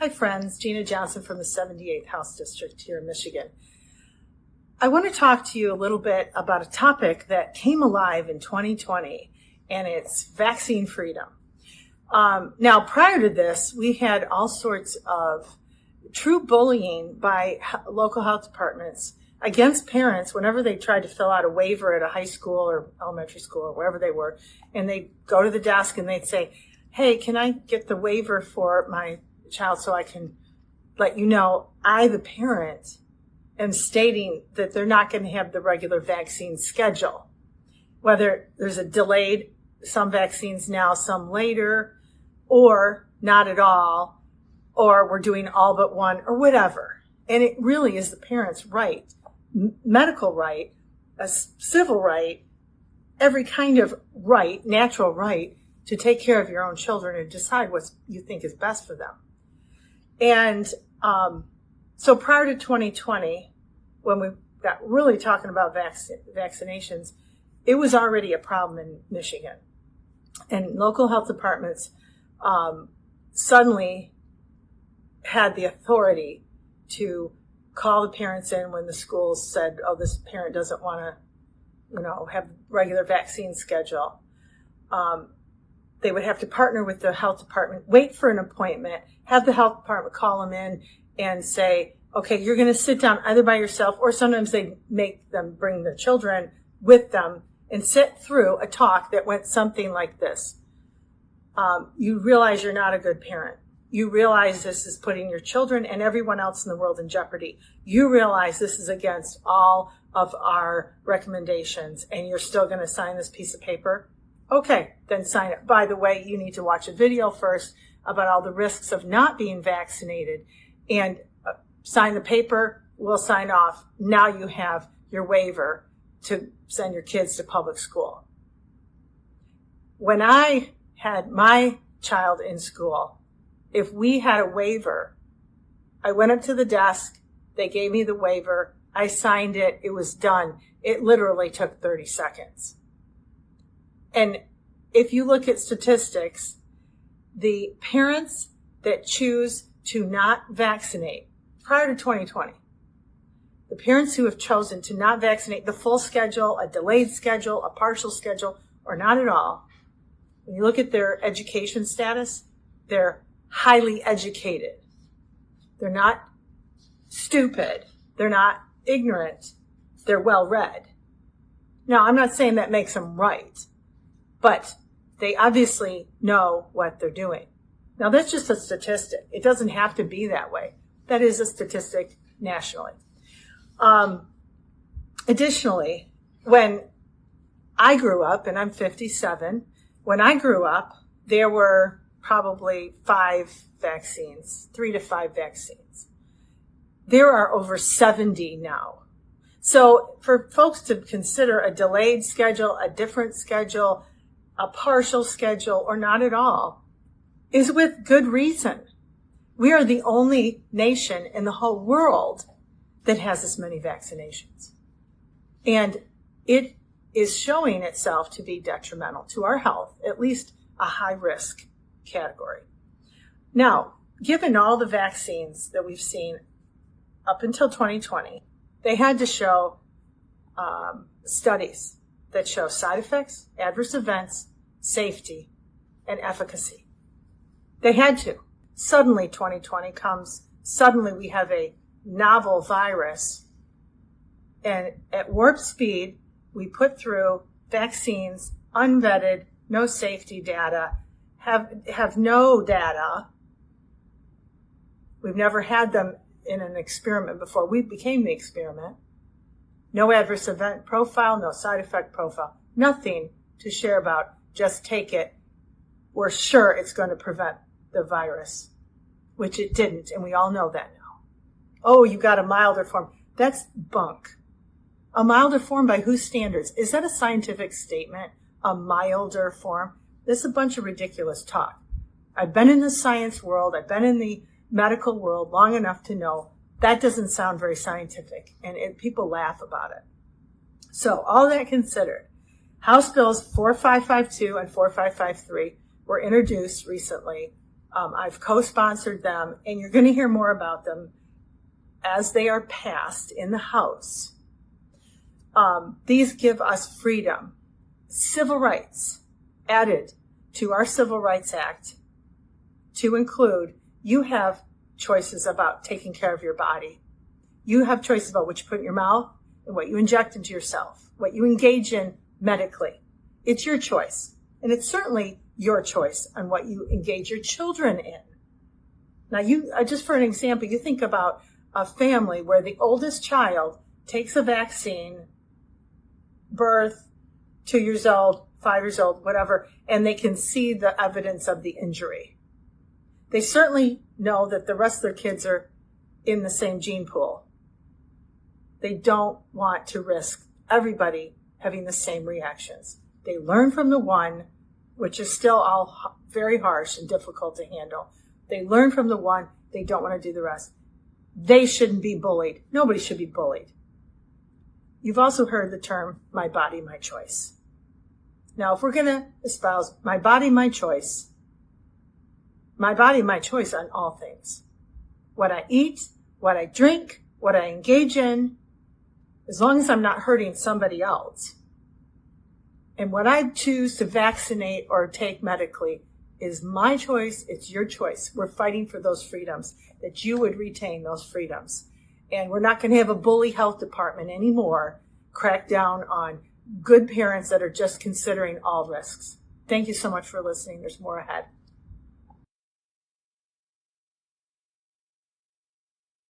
Hi friends, Gina Johnson from the 78th House District here in Michigan. I want to talk to you a little bit about a topic that came alive in 2020, and it's vaccine freedom. Now, prior to this, we had all sorts of true bullying by local health departments against parents whenever they tried to fill out a waiver at a high school or elementary school or wherever they were, and they'd go to the desk and they'd say, hey, can I get the waiver for my child so I can let you know I, the parent, am stating that they're not going to have the regular vaccine schedule. Whether there's a delayed, some vaccines now, some later, or not at all, or we're doing all but one, or whatever. And it really is the parent's right, medical right, a civil right, every kind of right, natural right, to take care of your own children and decide what you think is best for them. And so prior to 2020, when we got really talking about vaccinations, it was already a problem in Michigan. And local health departments suddenly had the authority to call the parents in when the schools said, oh, this parent doesn't want to, have regular vaccine schedule. They would have to partner with the health department, wait for an appointment, have the health department call them in and say, okay, you're going to sit down either by yourself, or sometimes they make them bring their children with them and sit through a talk that went something like this. You realize you're not a good parent. You realize this is putting your children and everyone else in the world in jeopardy. You realize this is against all of our recommendations, and you're still going to sign this piece of paper? Okay, then sign it. By the way, you need to watch a video first about all the risks of not being vaccinated, and sign the paper, we'll sign off. Now you have your waiver to send your kids to public school. When I had my child in school, if we had a waiver, I went up to the desk, they gave me the waiver, I signed it, it was done. It literally took 30 seconds. And if you look at statistics, the parents that choose to not vaccinate prior to 2020, the parents who have chosen to not vaccinate the full schedule, a delayed schedule, a partial schedule, or not at all, when you look at their education status, they're highly educated. They're not stupid. They're not ignorant. They're well read. Now, I'm not saying that makes them right, but they obviously know what they're doing. Now, that's just a statistic. It doesn't have to be that way. That is a statistic nationally. Additionally, when I grew up, and I'm 57, when I grew up, there were probably 3 to 5 vaccines. There are over 70 now. So for folks to consider a delayed schedule, a different schedule, a partial schedule, or not at all, is with good reason. We are the only nation in the whole world that has this many vaccinations. And it is showing itself to be detrimental to our health, at least a high risk category. Now, given all the vaccines that we've seen up until 2020, they had to show studies that show side effects, adverse events, safety, and efficacy. They had to. Suddenly 2020 comes, suddenly we have a novel virus, and at warp speed, we put through vaccines, unvetted, no safety data, have no data. We've never had them in an experiment before. We became the experiment. No adverse event profile, no side effect profile, nothing to share about. Just take it. We're sure it's going to prevent the virus, which it didn't, and we all know that now. Oh, you got a milder form. That's bunk. A milder form by whose standards? Is that a scientific statement? A milder form? This is a bunch of ridiculous talk. I've been in the science world, I've been in the medical world long enough to know that doesn't sound very scientific, and people laugh about it. So all that considered, House Bills 4552 and 4553 were introduced recently I've co-sponsored them, and you're going to hear more about them as they are passed in the House. These give us freedom, civil rights added to our Civil Rights Act to include you have choices about taking care of your body. You have choices about what you put in your mouth and what you inject into yourself, what you engage in medically. It's your choice. And it's certainly your choice on what you engage your children in. Now, just for an example, you think about a family where the oldest child takes a vaccine, birth, 2 years old, 5 years old, whatever, and they can see the evidence of the injury. They certainly know that the rest of their kids are in the same gene pool. They don't want to risk everybody having the same reactions. They learn from the one, which is still all very harsh and difficult to handle. They learn from the one, they don't want to do the rest. They shouldn't be bullied. Nobody should be bullied. You've also heard the term, my body, my choice. Now, if we're going to espouse my body, my choice on all things. What I eat, what I drink, what I engage in, as long as I'm not hurting somebody else. And what I choose to vaccinate or take medically is my choice. It's your choice. We're fighting for those freedoms, that you would retain those freedoms. And we're not going to have a bully health department anymore crack down on good parents that are just considering all risks. Thank you so much for listening. There's more ahead.